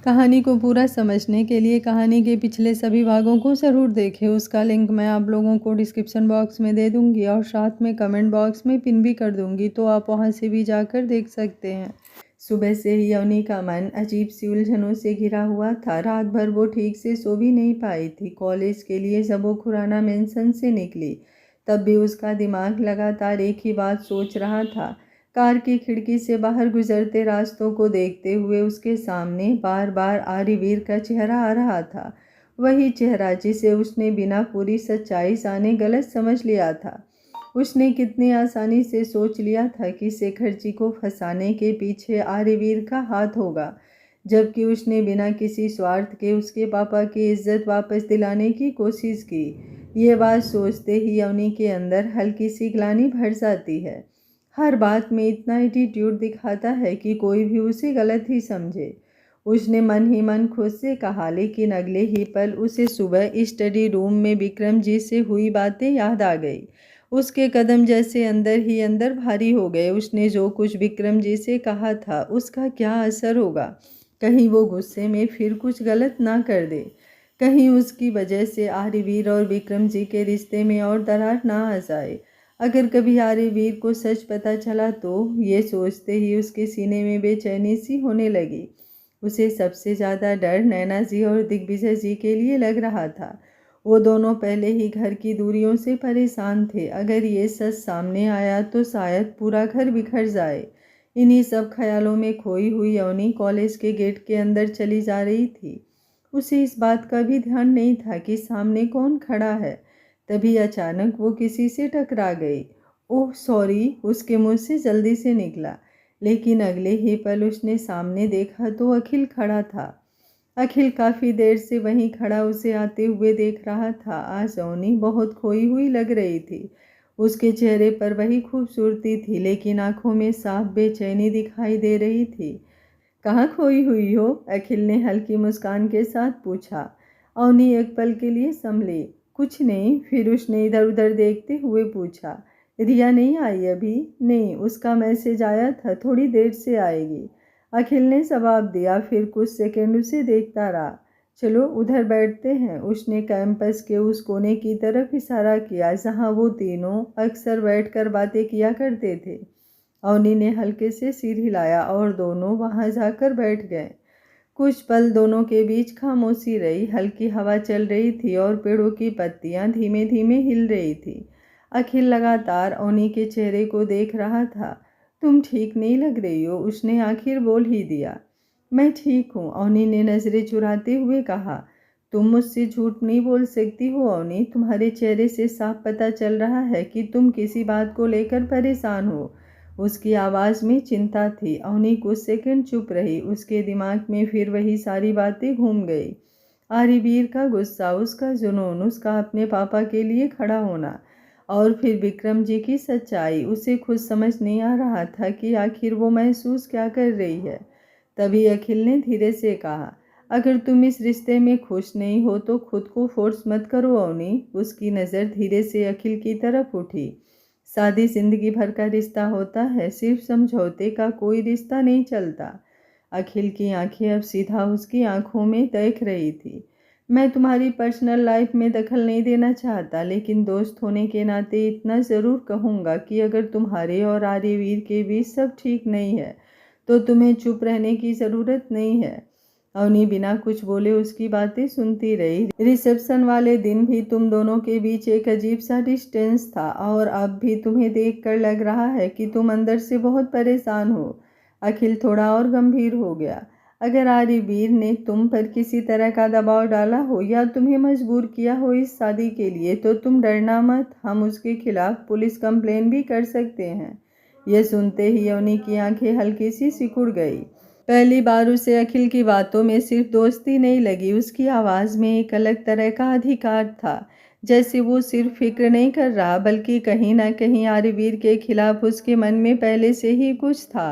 कहानी को पूरा समझने के लिए कहानी के पिछले सभी भागों को ज़रूर देखें। उसका लिंक मैं आप लोगों को डिस्क्रिप्शन बॉक्स में दे दूंगी और साथ में कमेंट बॉक्स में पिन भी कर दूंगी, तो आप वहां से भी जाकर देख सकते हैं। सुबह से ही अवनी का मन अजीब सी उलझनों से घिरा हुआ था। रात भर वो ठीक से सो भी नहीं पाई थी। कॉलेज के लिए जब वो खुराना मेंशन से निकली तब भी उसका दिमाग लगातार एक ही बात सोच रहा था। कार की खिड़की से बाहर गुजरते रास्तों को देखते हुए उसके सामने बार बार आर्यवीर का चेहरा आ रहा था। वही चेहरा जिसे उसने बिना पूरी सच्चाई जाने गलत समझ लिया था। उसने कितनी आसानी से सोच लिया था कि शेखर जी को फंसाने के पीछे आर्यवीर का हाथ होगा, जबकि उसने बिना किसी स्वार्थ के उसके पापा की इज्जत वापस दिलाने की कोशिश की। ये बात सोचते ही अवनी के अंदर हल्की सी ग्लानि भर जाती है। हर बात में इतना एटीट्यूड दिखाता है कि कोई भी उसे गलत ही समझे। उसने मन ही मन खुद से कहा, लेकिन अगले ही पल उसे सुबह स्टडी रूम में विक्रम जी से हुई बातें याद आ गई। उसके कदम जैसे अंदर ही अंदर भारी हो गए। उसने जो कुछ विक्रम जी से कहा था उसका क्या असर होगा? कहीं वो गुस्से में फिर कुछ गलत ना कर दे। कहीं उसकी वजह से आर्यवीर और विक्रम जी के रिश्ते में और दरार ना आ जाए। अगर कभी आर्यवीर को सच पता चला तो? ये सोचते ही उसके सीने में बेचैनी सी होने लगी। उसे सबसे ज़्यादा डर नैना जी और दिग्विजय जी के लिए लग रहा था। वो दोनों पहले ही घर की दूरियों से परेशान थे। अगर ये सच सामने आया तो शायद पूरा घर बिखर जाए। इन्हीं सब ख्यालों में खोई हुई अवनी कॉलेज के गेट के अंदर चली जा रही थी। उसे इस बात का भी ध्यान नहीं था कि सामने कौन खड़ा है। तभी अचानक वो किसी से टकरा गई। ओह सॉरी, उसके मुंह से जल्दी से निकला, लेकिन अगले ही पल उसने सामने देखा तो अखिल खड़ा था। अखिल काफ़ी देर से वहीं खड़ा उसे आते हुए देख रहा था। आज अवनी बहुत खोई हुई लग रही थी। उसके चेहरे पर वही खूबसूरती थी, लेकिन आंखों में साफ बेचैनी दिखाई दे रही थी। कहाँ खोई हुई हो? अखिल ने हल्की मुस्कान के साथ पूछा। अवनी एक पल के लिए संभली। कुछ नहीं। फिर उसने इधर उधर देखते हुए पूछा, रिया नहीं आई अभी? नहीं, उसका मैसेज आया था, थोड़ी देर से आएगी, अखिल ने जवाब दिया। फिर कुछ सेकंड उसे देखता रहा। चलो उधर बैठते हैं। उसने कैंपस के उस कोने की तरफ इशारा किया जहां वो तीनों अक्सर बैठकर बातें किया करते थे। अवनी ने हल्के से सिर हिलाया और दोनों वहां जाकर बैठ गए। कुछ पल दोनों के बीच खामोशी रही। हल्की हवा चल रही थी और पेड़ों की पत्तियां धीमे धीमे हिल रही थी। अखिल लगातार अवनी के चेहरे को देख रहा था। तुम ठीक नहीं लग रही हो, उसने आखिर बोल ही दिया। मैं ठीक हूँ, अवनी ने नजरें चुराते हुए कहा। तुम मुझसे झूठ नहीं बोल सकती हो अवनी, तुम्हारे चेहरे से साफ पता चल रहा है कि तुम किसी बात को लेकर परेशान हो। उसकी आवाज़ में चिंता थी। अवनी कुछ सेकंड चुप रही। उसके दिमाग में फिर वही सारी बातें घूम गई। आर्यवीर का गुस्सा, उसका जुनून, उसका अपने पापा के लिए खड़ा होना, और फिर विक्रम जी की सच्चाई। उसे खुद समझ नहीं आ रहा था कि आखिर वो महसूस क्या कर रही है। तभी अखिल ने धीरे से कहा, अगर तुम इस रिश्ते में खुश नहीं हो तो खुद को फोर्स मत करो अवनी। उसकी नज़र धीरे से अखिल की तरफ उठी। शादी जिंदगी भर का रिश्ता होता है, सिर्फ समझौते का कोई रिश्ता नहीं चलता। अखिल की आंखें अब सीधा उसकी आंखों में देख रही थी। मैं तुम्हारी पर्सनल लाइफ में दखल नहीं देना चाहता, लेकिन दोस्त होने के नाते इतना ज़रूर कहूँगा कि अगर तुम्हारे और आर्यवीर के बीच सब ठीक नहीं है तो तुम्हें चुप रहने की ज़रूरत नहीं है। अवनी बिना कुछ बोले उसकी बातें सुनती रही। रिसेप्शन वाले दिन भी तुम दोनों के बीच एक अजीब सा डिस्टेंस था, और अब भी तुम्हें देखकर लग रहा है कि तुम अंदर से बहुत परेशान हो। अखिल थोड़ा और गंभीर हो गया। अगर आर्यवीर ने तुम पर किसी तरह का दबाव डाला हो या तुम्हें मजबूर किया हो इस शादी के लिए तो तुम डरना मत, हम उसके खिलाफ पुलिस कंप्लेन भी कर सकते हैं। यह सुनते ही अवनी की आंखें हल्की सी सिकुड़ गई। पहली बार उसे अखिल की बातों में सिर्फ दोस्ती नहीं लगी, उसकी आवाज़ में एक अलग तरह का अधिकार था। जैसे वो सिर्फ फिक्र नहीं कर रहा बल्कि कहीं ना कहीं आर्यवीर के खिलाफ उसके मन में पहले से ही कुछ था।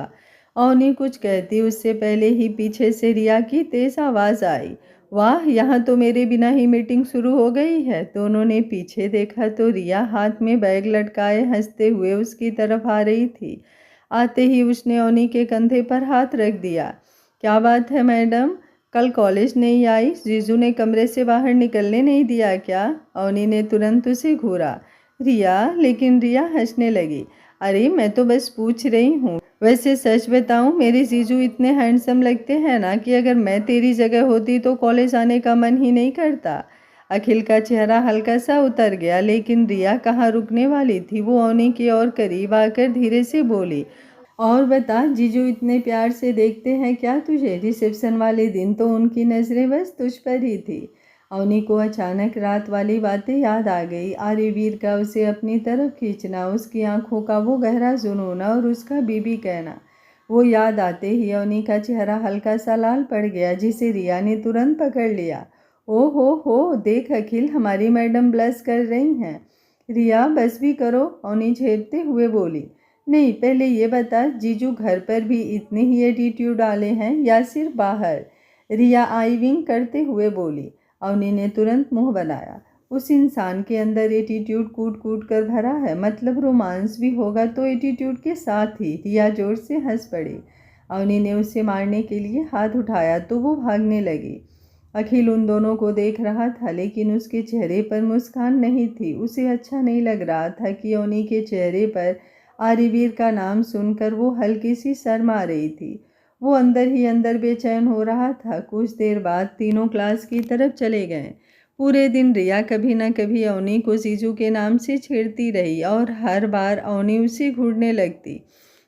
अवनी कुछ कहती उससे पहले ही पीछे से रिया की तेज आवाज़ आई, वाह, यहाँ तो मेरे बिना ही मीटिंग शुरू हो गई है। दोनों ने पीछे देखा तो रिया हाथ में बैग लटकाए हंसते हुए उसकी तरफ आ रही थी। आते ही उसने अवनी के कंधे पर हाथ रख दिया। क्या बात है मैडम, कल कॉलेज नहीं आई? जीजू ने कमरे से बाहर निकलने नहीं दिया क्या? अवनी ने तुरंत उसे घूरा। रिया, लेकिन रिया हंसने लगी। अरे मैं तो बस पूछ रही हूँ। वैसे सच बताऊँ, मेरे जीजू इतने हैंडसम लगते हैं ना कि अगर मैं तेरी जगह होती तो कॉलेज आने का मन ही नहीं करता। अखिल का चेहरा हल्का सा उतर गया, लेकिन रिया कहाँ रुकने वाली थी। वो अवनी की ओर करीब आकर धीरे से बोली, और बता, जीजू इतने प्यार से देखते हैं क्या तुझे? रिसेप्शन वाले दिन तो उनकी नज़रें बस तुझ पर ही थी। अवनी को अचानक रात वाली बातें याद आ गई। आर्यवीर का उसे अपनी तरफ खींचना, उसकी आंखों का वो गहरा जुनून और उसका बीबी कहना। वो याद आते ही अवनी का चेहरा हल्का सा लाल पड़ गया, जिसे रिया ने तुरंत पकड़ लिया। ओ हो, देख अखिल, हमारी मैडम ब्लश कर रही हैं। रिया बस भी करो, अवनी झेपते हुए बोली। नहीं, पहले ये बता, जीजू घर पर भी इतने ही एटीट्यूड डाले हैं या सिर्फ बाहर? रिया आई विंग करते हुए बोली। अवनी ने तुरंत मुंह बनाया। उस इंसान के अंदर एटीट्यूड कूट कूट कर भरा है, मतलब रोमांस भी होगा तो एटीट्यूड के साथ ही। रिया जोर से हंस पड़ी। अवनी ने उसे मारने के लिए हाथ उठाया तो वो भागने लगी। अखिल उन दोनों को देख रहा था, लेकिन उसके चेहरे पर मुस्कान नहीं थी। उसे अच्छा नहीं लग रहा था कि अवनी के चेहरे पर आर्यवीर का नाम सुनकर वो हल्की सी शर्म आ रही थी। वो अंदर ही अंदर बेचैन हो रहा था। कुछ देर बाद तीनों क्लास की तरफ चले गए। पूरे दिन रिया कभी न कभी अवनी को जीजू के नाम से छेड़ती रही और हर बार अवनी उसे घूरने लगती,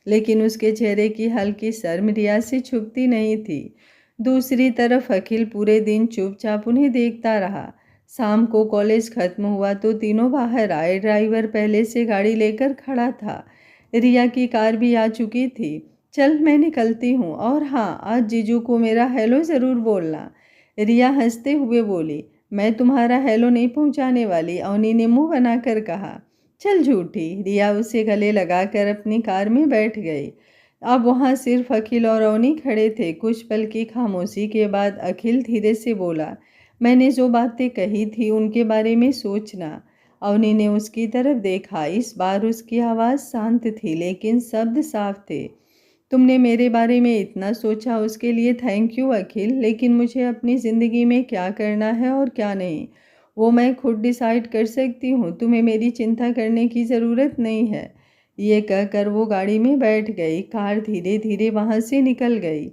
लेकिन उसके चेहरे की हल्की शर्म रिया से छुपती नहीं थी। दूसरी तरफ अखिल पूरे दिन चुपचाप उन्हें देखता रहा। शाम को कॉलेज खत्म हुआ तो तीनों बाहर आए। ड्राइवर पहले से गाड़ी लेकर खड़ा था। रिया की कार भी आ चुकी थी। चल, मैं निकलती हूँ, और हाँ, आज जीजू को मेरा हेलो ज़रूर बोलना। रिया हंसते हुए बोली। मैं तुम्हारा हेलो नहीं पहुँचाने वाली, अवनी ने मुंह बनाकर कहा। चल झूठी। रिया उसे गले लगाकर अपनी कार में बैठ गई। अब वहाँ सिर्फ अखिल और अवनी खड़े थे। कुछ पल की खामोशी के बाद अखिल धीरे से बोला, मैंने जो बातें कही थी उनके बारे में सोचना। अवनी ने उसकी तरफ देखा। इस बार उसकी आवाज़ शांत थी, लेकिन शब्द साफ थे। तुमने मेरे बारे में इतना सोचा, उसके लिए थैंक यू अखिल, लेकिन मुझे अपनी ज़िंदगी में क्या करना है और क्या नहीं, वो मैं खुद डिसाइड कर सकती हूँ। तुम्हें मेरी चिंता करने की ज़रूरत नहीं है। ये कहकर वो गाड़ी में बैठ गई। कार धीरे धीरे वहाँ से निकल गई।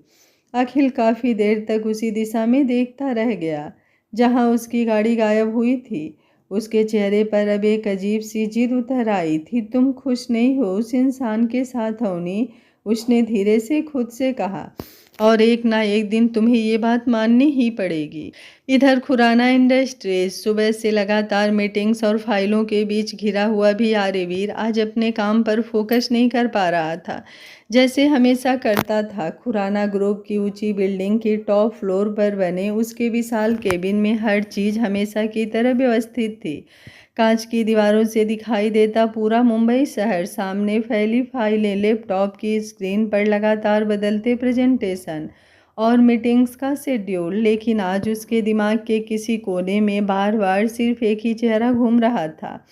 अखिल काफ़ी देर तक उसी दिशा में देखता रह गया जहाँ उसकी गाड़ी गायब हुई थी। उसके चेहरे पर अब एक अजीब सी जिद उतर आई थी। तुम खुश नहीं हो उस इंसान के साथ अवनी? उसने धीरे से खुद से कहा, और एक ना एक दिन तुम्हें ये बात माननी ही पड़ेगी। इधर खुराना इंडस्ट्रीज सुबह से लगातार मीटिंग्स और फाइलों के बीच घिरा हुआ भी आर्यवीर आज अपने काम पर फोकस नहीं कर पा रहा था, जैसे हमेशा करता था। खुराना ग्रुप की ऊंची बिल्डिंग के टॉप फ्लोर पर बने उसके विशाल केबिन में हर चीज़ हमेशा की तरह व्यवस्थित थी। कांच की दीवारों से दिखाई देता पूरा मुंबई शहर, सामने फैली फाइलें, लैपटॉप की स्क्रीन पर लगातार बदलते प्रेजेंटेशन और मीटिंग्स का शेड्यूल। लेकिन आज उसके दिमाग के किसी कोने में बार बार सिर्फ एक ही चेहरा घूम रहा था,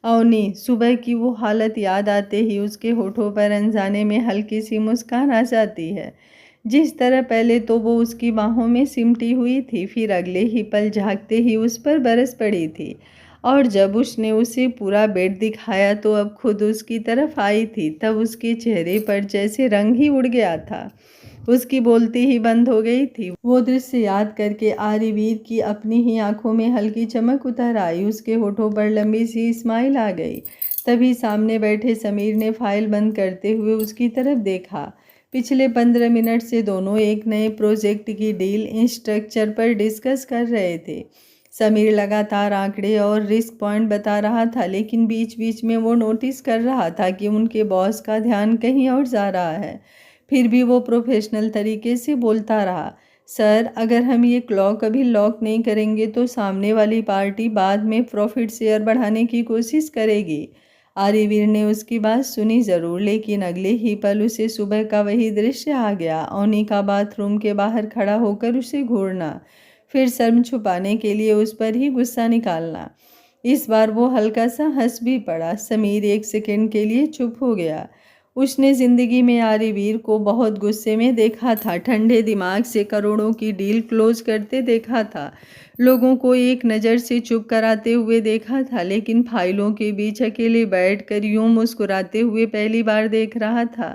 अवनी। सुबह की वो हालत याद आते ही उसके होठों पर अनजाने में हल्की सी मुस्कान आ जाती है। जिस तरह पहले तो वो उसकी बाहों में सिमटी हुई थी, फिर अगले ही पल झांकते ही उस पर बरस पड़ी थी, और जब उसने उसे पूरा बेड दिखाया तो अब खुद उसकी तरफ आई थी, तब उसके चेहरे पर जैसे रंग ही उड़ गया था। उसकी बोलती ही बंद हो गई थी। वो दृश्य याद करके आर्यवीर की अपनी ही आंखों में हल्की चमक उतर आई। उसके होठों पर लंबी सी स्माइल आ गई। तभी सामने बैठे समीर ने फाइल बंद करते हुए उसकी तरफ देखा। पिछले 15 मिनट से दोनों एक नए प्रोजेक्ट की डील स्ट्रक्चर पर डिस्कस कर रहे थे। समीर लगातार आंकड़े और रिस्क पॉइंट बता रहा था, लेकिन बीच बीच में वो नोटिस कर रहा था कि उनके बॉस का ध्यान कहीं और जा रहा है। फिर भी वो प्रोफेशनल तरीके से बोलता रहा, सर, अगर हम ये क्लॉक अभी लॉक नहीं करेंगे तो सामने वाली पार्टी बाद में प्रॉफिट शेयर बढ़ाने की कोशिश करेगी। आर्यवीर ने उसकी बात सुनी ज़रूर, लेकिन अगले ही पल उसे सुबह का वही दृश्य आ गया। अवनी का बाथरूम के बाहर खड़ा होकर उसे घूरना, फिर शर्म छुपाने के लिए उस पर ही गुस्सा निकालना। इस बार वो हल्का सा हंस भी पड़ा। समीर एक सेकंड के लिए चुप हो गया। उसने जिंदगी में आर्यवीर को बहुत गुस्से में देखा था, ठंडे दिमाग से करोड़ों की डील क्लोज करते देखा था, लोगों को एक नज़र से चुप कराते हुए देखा था, लेकिन फाइलों के बीच अकेले बैठकर यूं मुस्कुराते हुए पहली बार देख रहा था।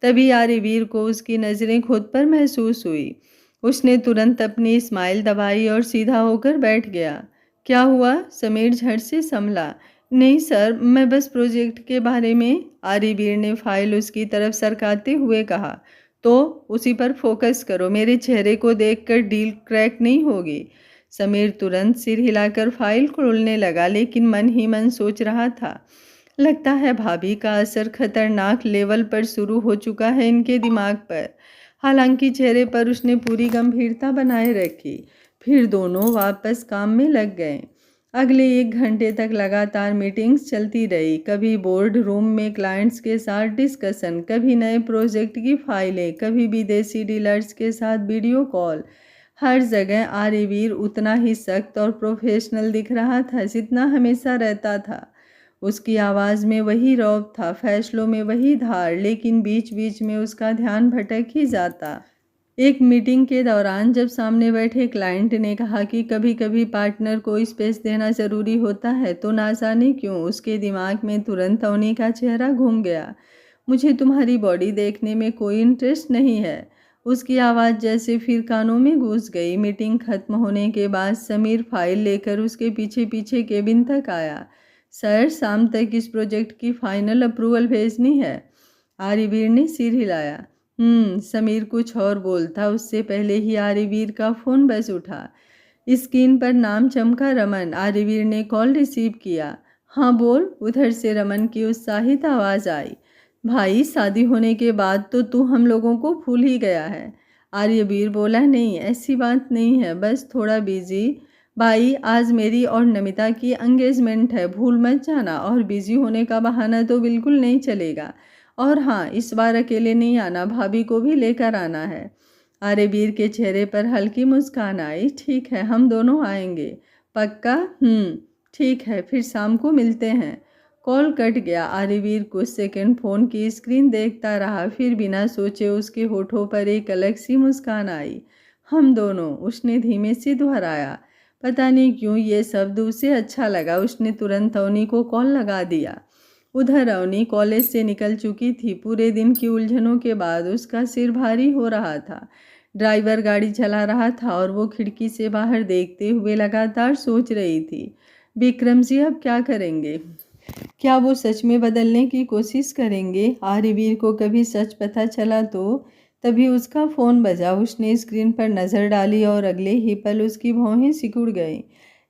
तभी आर्यवीर को उसकी नज़रें खुद पर महसूस हुई। उसने तुरंत अपनी स्माइल दबाई और सीधा होकर बैठ गया। क्या हुआ? समीर झट से संभला। नहीं सर, मैं बस प्रोजेक्ट के बारे में, आर्यवीर ने फाइल उसकी तरफ सरकाते हुए कहा। तो उसी पर फोकस करो, मेरे चेहरे को देखकर डील क्रैक नहीं होगी। समीर तुरंत सिर हिलाकर फाइल खोलने लगा, लेकिन मन ही मन सोच रहा था, लगता है भाभी का असर खतरनाक लेवल पर शुरू हो चुका है इनके दिमाग पर। हालांकि चेहरे पर उसने पूरी गंभीरता बनाए रखी। फिर दोनों वापस काम में लग गए। अगले 1 घंटे तक लगातार मीटिंग्स चलती रही, कभी बोर्ड रूम में क्लाइंट्स के साथ डिस्कशन, कभी नए प्रोजेक्ट की फाइलें, कभी विदेशी डीलर्स के साथ वीडियो कॉल। हर जगह आर्यवीर उतना ही सख्त और प्रोफेशनल दिख रहा था जितना हमेशा रहता था। उसकी आवाज़ में वही रौब था, फैसलों में वही धार, लेकिन बीच बीच में उसका ध्यान भटक ही जाता। एक मीटिंग के दौरान जब सामने बैठे क्लाइंट ने कहा कि कभी कभी पार्टनर को स्पेस देना ज़रूरी होता है, तो ना जाने क्यों उसके दिमाग में तुरंत अवनी का चेहरा घूम गया। मुझे तुम्हारी बॉडी देखने में कोई इंटरेस्ट नहीं है। उसकी आवाज़ जैसे फिर कानों में घुस गई। मीटिंग खत्म होने के बाद समीर फाइल लेकर उसके पीछे पीछे केबिन तक आया। सर, शाम तक इस प्रोजेक्ट की फाइनल अप्रूवल भेजनी है। आर्यवीर ने सिर हिलाया। समीर कुछ और बोलता, उससे पहले ही आर्यवीर का फ़ोन बज उठा। स्क्रीन पर नाम चमका, रमन। आर्यवीर ने कॉल रिसीव किया। हाँ बोल, उधर से रमन की उत्साहित आवाज़ आई। भाई, शादी होने के बाद तो तू हम लोगों को भूल ही गया है। आर्यवीर बोला, नहीं ऐसी बात नहीं है, बस थोड़ा बिजी। भाई, आज मेरी और नमिता की एंगेजमेंट है, भूल मत जाना। और बिजी होने का बहाना तो बिल्कुल नहीं चलेगा। और हाँ, इस बार अकेले नहीं आना, भाभी को भी लेकर आना है। आर्यवीर के चेहरे पर हल्की मुस्कान आई। ठीक है, हम दोनों आएंगे। पक्का? ठीक है, फिर शाम को मिलते हैं। कॉल कट गया। आर्यवीर कुछ सेकंड फ़ोन की स्क्रीन देखता रहा, फिर बिना सोचे उसके होठों पर एक अलग सी मुस्कान आई। हम दोनों, उसने धीमे से दोहराया। पता नहीं क्यों ये शब्द उसे अच्छा लगा। उसने तुरंत अवनी को कॉल लगा दिया। उधर अवनी कॉलेज से निकल चुकी थी। पूरे दिन की उलझनों के बाद उसका सिर भारी हो रहा था। ड्राइवर गाड़ी चला रहा था और वो खिड़की से बाहर देखते हुए लगातार सोच रही थी, विक्रम जी अब क्या करेंगे? क्या वो सच में बदलने की कोशिश करेंगे? आर्यवीर को कभी सच पता चला तो? तभी उसका फ़ोन बजा। उसने स्क्रीन पर नज़र डाली और अगले ही पल उसकी भौहें सिकुड़ गईं।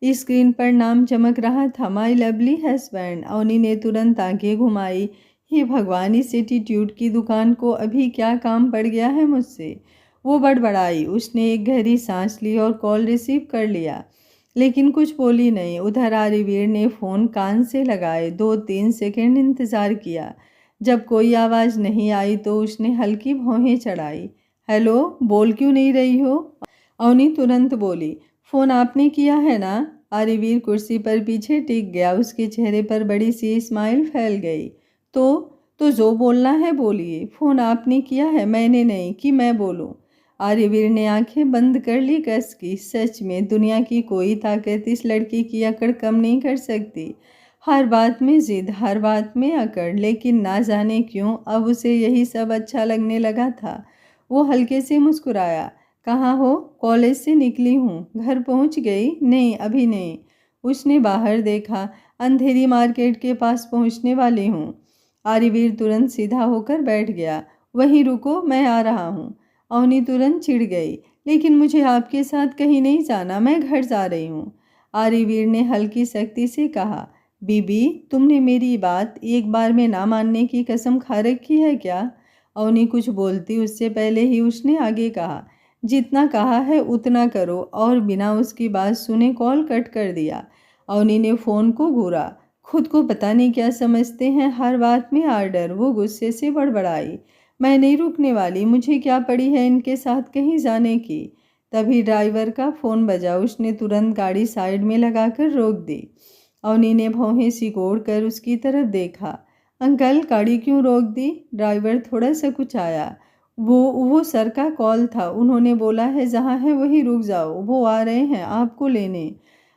स्क्रीन पर नाम चमक रहा था, माई लवली हस्बैंड। अवनी ने तुरंत आंखें घुमाई। हे भगवान, इस एटीट्यूड की दुकान को अभी क्या काम पड़ गया है मुझसे? वो बड़बड़ाई। उसने एक गहरी सांस ली और कॉल रिसीव कर लिया, लेकिन कुछ बोली नहीं। उधर आर्यवीर ने फ़ोन कान से लगाए 2-3 सेकंड इंतज़ार किया। जब कोई आवाज़ नहीं आई तो उसने हल्की भौहें चढ़ाई। हेलो, बोल क्यों नहीं रही हो? अवनी तुरंत बोली, फ़ोन आपने किया है ना? आर्यवीर कुर्सी पर पीछे टिक गया। उसके चेहरे पर बड़ी सी स्माइल फैल गई। तो जो बोलना है बोलिए। फ़ोन आपने किया है, मैंने नहीं कि मैं बोलूं? आर्यवीर ने आंखें बंद कर ली कस की। सच में दुनिया की कोई ताकत इस लड़की की अकड़ कम नहीं कर सकती। हर बात में जिद, हर बात में अकड़, लेकिन ना जाने क्यों अब उसे यही सब अच्छा लगने लगा था। वो हल्के से मुस्कुराया। कहाँ हो? कॉलेज से निकली हूँ। घर पहुँच गई? नहीं, अभी नहीं। उसने बाहर देखा। अंधेरी मार्केट के पास पहुँचने वाली हूँ। आर्यवीर तुरंत सीधा होकर बैठ गया। वहीं रुको, मैं आ रहा हूँ। अवनी तुरंत चिढ़ गई। लेकिन मुझे आपके साथ कहीं नहीं जाना, मैं घर जा रही हूँ। आर्यवीर ने हल्की सख्ती से कहा। बीबी, तुमने मेरी बात एक बार में ना मानने की कसम खा रखी है क्या? अवनी कुछ बोलती उससे पहले ही उसने आगे कहा, जितना कहा है उतना करो। और बिना उसकी बात सुने कॉल कट कर दिया। अवनी ने फ़ोन को घूरा। खुद को पता नहीं क्या समझते हैं, हर बात में आर्डर। वो गुस्से से बड़बड़ाई, मैं नहीं रुकने वाली, मुझे क्या पड़ी है इनके साथ कहीं जाने की। तभी ड्राइवर का फ़ोन बजा। उसने तुरंत गाड़ी साइड में लगाकर रोक दी। अवनी ने भौहें सिकोड़ कर उसकी तरफ देखा। अंकल गाड़ी क्यों रोक दी? ड्राइवर थोड़ा सा कुचाया। वो सर का कॉल था, उन्होंने बोला है जहाँ है वहीं रुक जाओ, वो आ रहे हैं आपको लेने।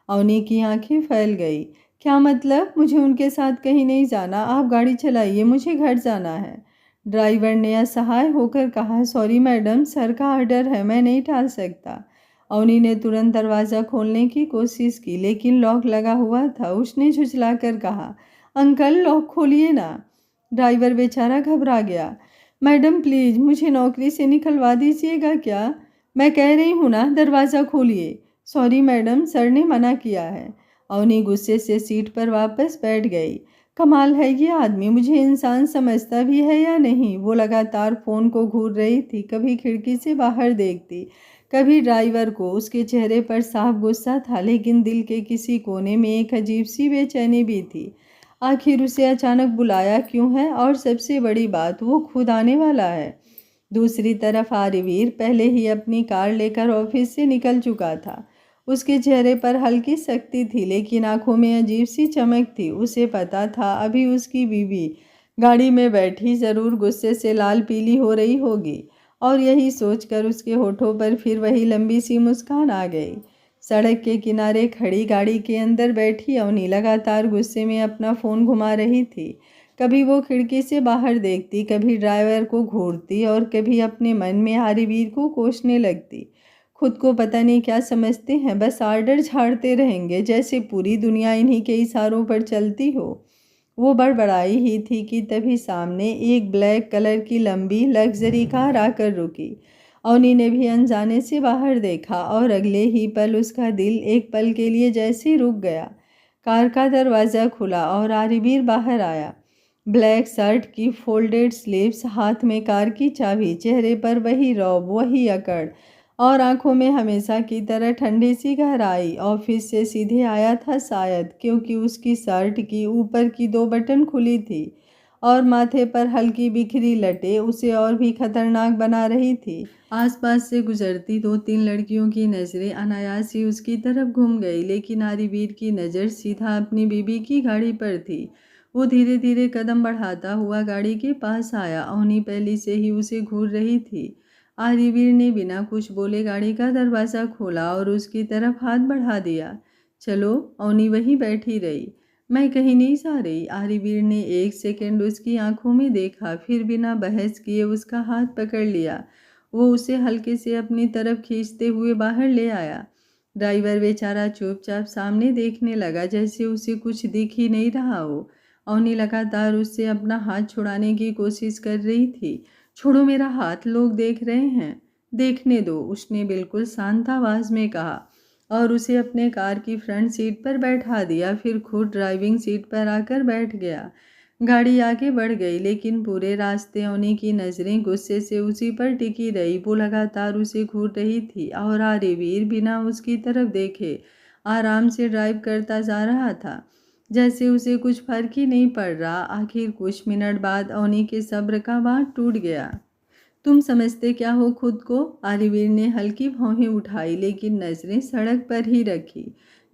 अवनी की आंखें फैल गई। क्या मतलब? मुझे उनके साथ कहीं नहीं जाना, आप गाड़ी चलाइए, मुझे घर जाना है। ड्राइवर ने असहाय होकर कहा, सॉरी मैडम, सर का ऑर्डर है, मैं नहीं टाल सकता। अवनी ने तुरंत दरवाज़ा खोलने की कोशिश की लेकिन लॉक लगा हुआ था। उसने झुझलाकर कहा, अंकल लॉक खोलिए ना। ड्राइवर बेचारा घबरा गया। मैडम प्लीज़ मुझे नौकरी से निकलवा दीजिएगा क्या? मैं कह रही हूँ ना, दरवाज़ा खोलिए। सॉरी मैडम, सर ने मना किया है। अवनी गुस्से से सीट पर वापस बैठ गई। कमाल है ये आदमी, मुझे इंसान समझता भी है या नहीं। वो लगातार फ़ोन को घूर रही थी, कभी खिड़की से बाहर देखती, कभी ड्राइवर को। उसके चेहरे पर साफ गुस्सा था लेकिन दिल के किसी कोने में एक अजीब सी बेचैनी भी थी। आखिर उसे अचानक बुलाया क्यों है? और सबसे बड़ी बात, वो खुद आने वाला है। दूसरी तरफ आर्यवीर पहले ही अपनी कार लेकर ऑफिस से निकल चुका था। उसके चेहरे पर हल्की सख्ती थी लेकिन आंखों में अजीब सी चमक थी। उसे पता था अभी उसकी बीवी गाड़ी में बैठी जरूर गुस्से से लाल पीली हो रही होगी, और यही सोचकर उसके होठों पर फिर वही लंबी सी मुस्कान आ गई। सड़क के किनारे खड़ी गाड़ी के अंदर बैठी अवनी लगातार गुस्से में अपना फ़ोन घुमा रही थी। कभी वो खिड़की से बाहर देखती, कभी ड्राइवर को घूरती और कभी अपने मन में आर्यवीर को कोसने लगती। खुद को पता नहीं क्या समझते हैं, बस आर्डर झाड़ते रहेंगे, जैसे पूरी दुनिया इन्हीं के इशारों पर चलती हो। वो बड़बड़ाई ही थी कि तभी सामने एक ब्लैक कलर की लंबी लग्जरी कार आकर रुकी। अवनी ने भी अनजाने से बाहर देखा और अगले ही पल उसका दिल एक पल के लिए जैसे रुक गया। कार का दरवाज़ा खुला और आर्यवीर बाहर आया। ब्लैक शर्ट की फोल्डेड स्लीव्स, हाथ में कार की चाबी, चेहरे पर वही रौब, वही अकड़, और आंखों में हमेशा की तरह ठंडी सी गहराई। ऑफिस से सीधे आया था शायद, क्योंकि उसकी शर्ट की ऊपर की 2 बटन खुली थी और माथे पर हल्की बिखरी लटें उसे और भी खतरनाक बना रही थी। आसपास से गुजरती 2-3 लड़कियों की नज़रें अनायास ही उसकी तरफ घूम गई, लेकिन आर्यवीर की नज़र सीधा अपनी बीबी की गाड़ी पर थी। वो धीरे धीरे कदम बढ़ाता हुआ गाड़ी के पास आया। अवनी पहले से ही उसे घूर रही थी। आर्यवीर ने बिना कुछ बोले गाड़ी का दरवाज़ा खोला और उसकी तरफ हाथ बढ़ा दिया। चलो। अवनी वहीं बैठी रही। मैं कहीं नहीं जा रही। आर्यवीर ने एक सेकंड उसकी आंखों में देखा, फिर बिना बहस किए उसका हाथ पकड़ लिया। वो उसे हल्के से अपनी तरफ खींचते हुए बाहर ले आया। ड्राइवर बेचारा चुपचाप सामने देखने लगा, जैसे उसे कुछ दिख ही नहीं रहा हो। अवनी लगातार उससे अपना हाथ छुड़ाने की कोशिश कर रही थी। छोड़ो मेरा हाथ, लोग देख रहे हैं। देखने दो, उसने बिल्कुल शांत आवाज में कहा, और उसे अपने कार की फ्रंट सीट पर बैठा दिया। फिर खुद ड्राइविंग सीट पर आकर बैठ गया। गाड़ी आगे बढ़ गई लेकिन पूरे रास्ते अवनी की नज़रें गुस्से से उसी पर टिकी रही। वो लगातार उसे घूर रही थी और आर्यवीर बिना उसकी तरफ देखे आराम से ड्राइव करता जा रहा था, जैसे उसे कुछ फर्क ही नहीं पड़ रहा। आखिर कुछ मिनट बाद अवनी के सब्र का बांध टूट गया। तुम समझते क्या हो खुद को? आर्यवीर ने हल्की भौहें उठाई लेकिन नजरें सड़क पर ही रखी।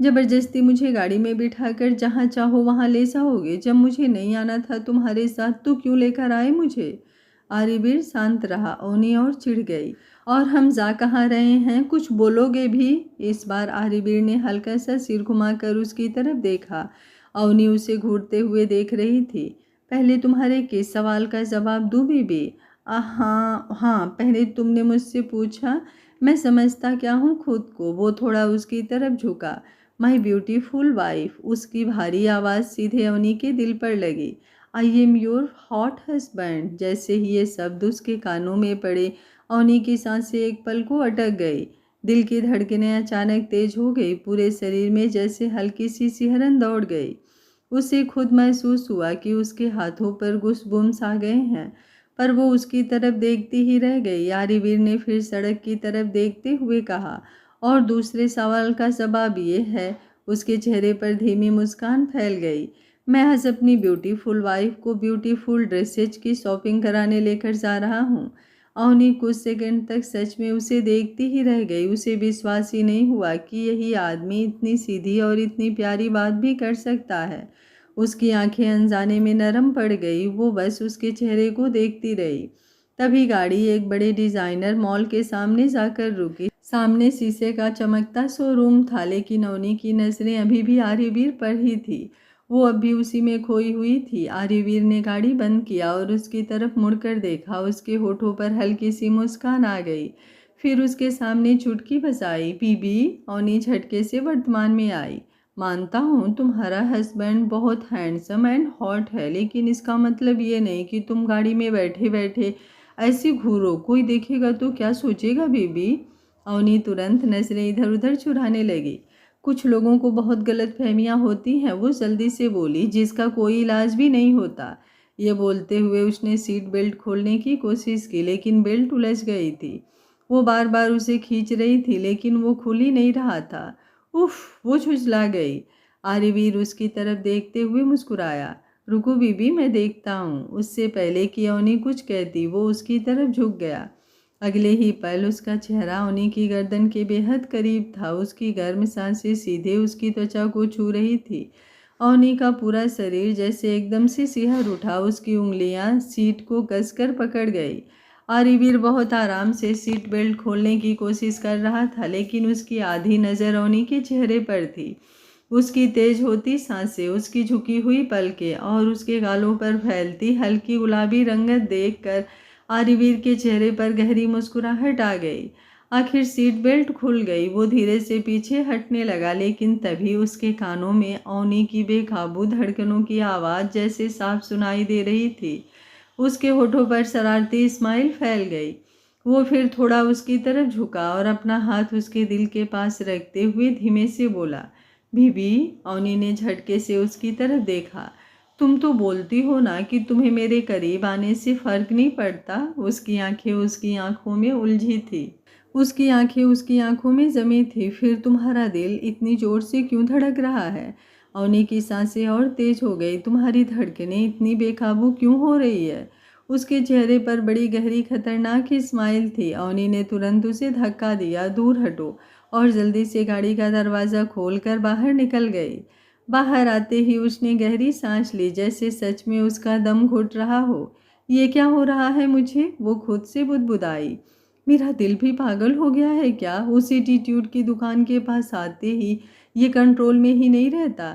जबरदस्ती मुझे गाड़ी में बिठाकर जहाँ चाहो वहाँ ले जाओगे? जब मुझे नहीं आना था तुम्हारे साथ तो क्यों लेकर आए मुझे? आर्यवीर शांत रहा। अवनी और चिढ़ गई। और हम जा कहाँ रहे हैं? कुछ बोलोगे भी? इस बार आर्यवीर ने हल्का सा सिर घुमाकर उसकी तरफ देखा। अवनी उसे घूरते हुए देख रही थी। पहले तुम्हारे किस सवाल का जवाब दूँ बीबी? हाँ हाँ, पहले तुमने मुझसे पूछा मैं समझता क्या हूँ खुद को। वो थोड़ा उसकी तरफ झुका। My beautiful wife. उसकी भारी आवाज़ सीधे अवनी के दिल पर लगी। I am your hot husband. जैसे ही ये शब्द उसके कानों में पड़े, अवनी की सांसें एक पल को अटक गई। दिल की धड़कनें अचानक तेज हो गई। पूरे शरीर में जैसे हल्की सी सिहरन दौड़ गई। उसे खुद महसूस हुआ कि उसके हाथों पर गुस्बुम्स आ गए हैं, पर वो उसकी तरफ देखती ही रह गई। आर्यवीर ने फिर सड़क की तरफ देखते हुए कहा, और दूसरे सवाल का जवाब ये है। उसके चेहरे पर धीमी मुस्कान फैल गई। मैं आज अपनी ब्यूटीफुल वाइफ को ब्यूटीफुल ड्रेसेज की शॉपिंग कराने लेकर जा रहा हूँ। अवनी कुछ सेकंड तक सच में उसे देखती ही रह गई। उसे विश्वास ही नहीं हुआ कि यही आदमी इतनी सीधी और इतनी प्यारी बात भी कर सकता है। उसकी आंखें अनजाने में नरम पड़ गई। वो बस उसके चेहरे को देखती रही। तभी गाड़ी एक बड़े डिजाइनर मॉल के सामने जाकर रुकी। सामने शीशे का चमकता शोरूम था, लेकिन अवनी की नजरें अभी भी आर्यवीर पर ही थी। वो अब भी उसी में खोई हुई थी। आर्यवीर ने गाड़ी बंद किया और उसकी तरफ मुड़कर देखा। उसके होठों पर हल्की सी मुस्कान आ गई। फिर उसके सामने चुटकी बजाई। बीबी, अवनी झटके से वर्तमान में आई। मानता हूँ तुम्हारा हस्बैंड बहुत हैंडसम एंड हॉट है, लेकिन इसका मतलब ये नहीं कि तुम गाड़ी में बैठे बैठे ऐसी घूरो। कोई देखेगा तो क्या सोचेगा बीबी? अवनी तुरंत नजरें इधर उधर चुराने लगी। कुछ लोगों को बहुत गलत फहमियाँ होती हैं, वो जल्दी से बोली, जिसका कोई इलाज भी नहीं होता। ये बोलते हुए उसने सीट बेल्ट खोलने की कोशिश की, लेकिन बेल्ट उलझ गई थी। वो बार बार उसे खींच रही थी, लेकिन वो खुल ही नहीं रहा था। उफ, वो झुंझला गई। आर्यवीर उसकी तरफ देखते हुए मुस्कुराया। रुको बीबी, मैं देखता हूँ। उससे पहले कि अवनी कुछ कहती, वो उसकी तरफ झुक गया। अगले ही पल उसका चेहरा अवनी की गर्दन के बेहद करीब था। उसकी गर्म सांसें सीधे उसकी त्वचा को छू रही थी। अवनी का पूरा शरीर जैसे एकदम से सिहर उठा। उसकी उंगलियां सीट को कसकर पकड़ गई। आर्यवीर बहुत आराम से सीट बेल्ट खोलने की कोशिश कर रहा था, लेकिन उसकी आधी नज़र अवनी के चेहरे पर थी। उसकी तेज होती सांसें, उसकी झुकी हुई पलकें और उसके गालों पर फैलती हल्की गुलाबी रंगत देखकर आर्यवीर के चेहरे पर गहरी मुस्कुराहट आ गई। आखिर सीट बेल्ट खुल गई। वो धीरे से पीछे हटने लगा, लेकिन तभी उसके कानों में अवनी की बेकाबू धड़कनों की आवाज़ जैसे साफ सुनाई दे रही थी। उसके होठों पर शरारती स्माइल फैल गई। वो फिर थोड़ा उसकी तरफ झुका और अपना हाथ उसके दिल के पास रखते हुए धीमे से बोला, बीबी। अवनी ने झटके से उसकी तरफ देखा। तुम तो बोलती हो ना कि तुम्हें मेरे करीब आने से फर्क नहीं पड़ता। उसकी आंखें उसकी आंखों में उलझी थी। उसकी आंखें उसकी आंखों में जमी थी। फिर तुम्हारा दिल इतनी जोर से क्यों धड़क रहा है? अवनी की सांसें और तेज हो गई। तुम्हारी धड़कनें इतनी बेकाबू क्यों हो रही है? उसके चेहरे पर बड़ी गहरी खतरनाक स्माइल थी। अवनी ने तुरंत उसे धक्का दिया, दूर हटो, और जल्दी से गाड़ी का दरवाज़ा खोलकर बाहर निकल गई। बाहर आते ही उसने गहरी सांस ली, जैसे सच में उसका दम घुट रहा हो। ये क्या हो रहा है मुझे? वो खुद से बुदबुदाई। मेरा दिल भी पागल हो गया है क्या? उस एटीट्यूड की दुकान के पास आते ही ये कंट्रोल में ही नहीं रहता।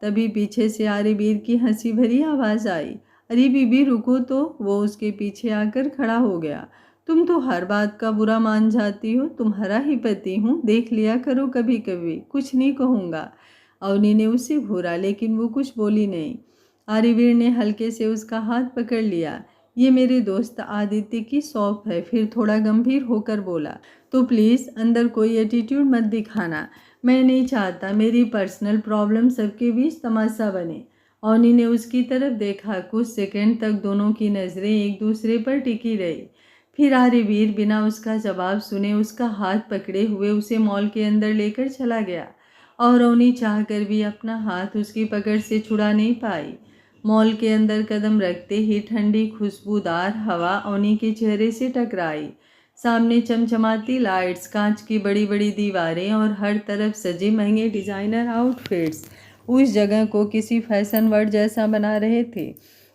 तभी पीछे से आर्यवीर की हंसी भरी आवाज़ आई। अरे बीबी रुको तो। वो उसके पीछे आकर खड़ा हो गया। तुम तो हर बात का बुरा मान जाती हो। तुम्हारा ही पति हूँ, देख लिया करो कभी कभी। कुछ नहीं कहूँगा। अवनी ने उसे घूरा, लेकिन वो कुछ बोली नहीं। आर्यवीर ने हल्के से उसका हाथ पकड़ लिया। ये मेरे दोस्त आदित्य की शॉप है। फिर थोड़ा गंभीर होकर बोला, तो प्लीज़ अंदर कोई एटीट्यूड मत दिखाना। मैं नहीं चाहता मेरी पर्सनल प्रॉब्लम सबके बीच तमाशा बने। अवनी ने उसकी तरफ देखा। कुछ सेकंड तक दोनों की नज़रें एक दूसरे पर टिकी रही। फिर आर्यवीर बिना उसका जवाब सुने उसका हाथ पकड़े हुए उसे मॉल के अंदर लेकर चला गया, और अवनी चाहकर भी अपना हाथ उसकी पकड़ से छुड़ा नहीं पाई। मॉल के अंदर कदम रखते ही ठंडी खुशबूदार हवा अवनी के चेहरे से टकराई। सामने चमचमाती लाइट्स, कांच की बड़ी बड़ी दीवारें और हर तरफ सजे महंगे डिज़ाइनर आउटफिट्स उस जगह को किसी फैशन वर्ड जैसा बना रहे थे।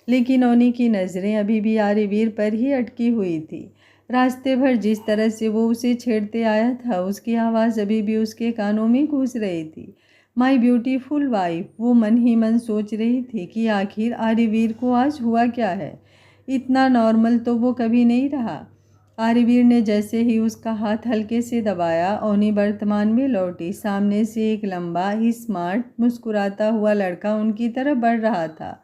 लेकिन अवनी की नज़रें अभी भी आर्यवीर पर ही अटकी हुई थी। रास्ते भर जिस तरह से वो उसे छेड़ते आया था, उसकी आवाज़ अभी भी उसके कानों में गूंज रही थी। My beautiful wife. वो मन ही मन सोच रही थी कि आखिर आर्यवीर को आज हुआ क्या है। इतना नॉर्मल तो वो कभी नहीं रहा। आर्यवीर ने जैसे ही उसका हाथ हल्के से दबाया, अवनी वर्तमान में लौटी। सामने से एक लंबा स्मार्ट मुस्कुराता हुआ लड़का उनकी तरफ बढ़ रहा था।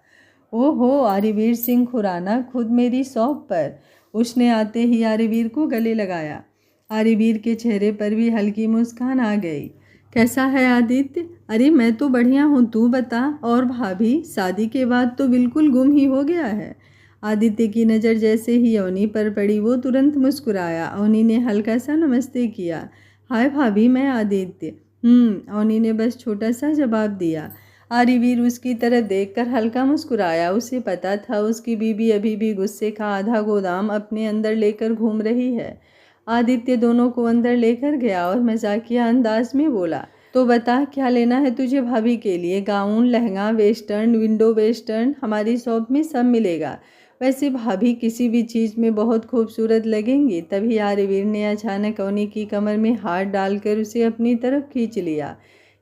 ओहो, आर्यवीर सिंह खुराना खुद मेरी शॉप पर। उसने आते ही आर्यवीर को गले लगाया। आर्यवीर के चेहरे पर भी हल्की मुस्कान आ गई। कैसा है आदित्य? अरे मैं तो बढ़िया हूँ, तू बता। और भाभी, शादी के बाद तो बिल्कुल गुम ही हो गया है। आदित्य की नज़र जैसे ही अवनी पर पड़ी, वो तुरंत मुस्कुराया। अवनी ने हल्का सा नमस्ते किया। हाय भाभी, मैं आदित्य। अवनी ने बस छोटा सा जवाब दिया। आर्यवीर उसकी तरफ देखकर हल्का मुस्कुराया। उसे पता था उसकी बीबी अभी भी गुस्से का आधा गोदाम अपने अंदर लेकर घूम रही है। आदित्य दोनों को अंदर लेकर गया और मजाकिया अंदाज में बोला, तो बता क्या लेना है तुझे भाभी के लिए? Gown, lehenga, western, window western, हमारी शॉप में सब मिलेगा। वैसे भाभी किसी भी चीज़ में बहुत खूबसूरत लगेंगी। तभी आर्यवीर ने अचानक अवनी की कमर में हाथ डालकर उसे अपनी तरफ खींच लिया।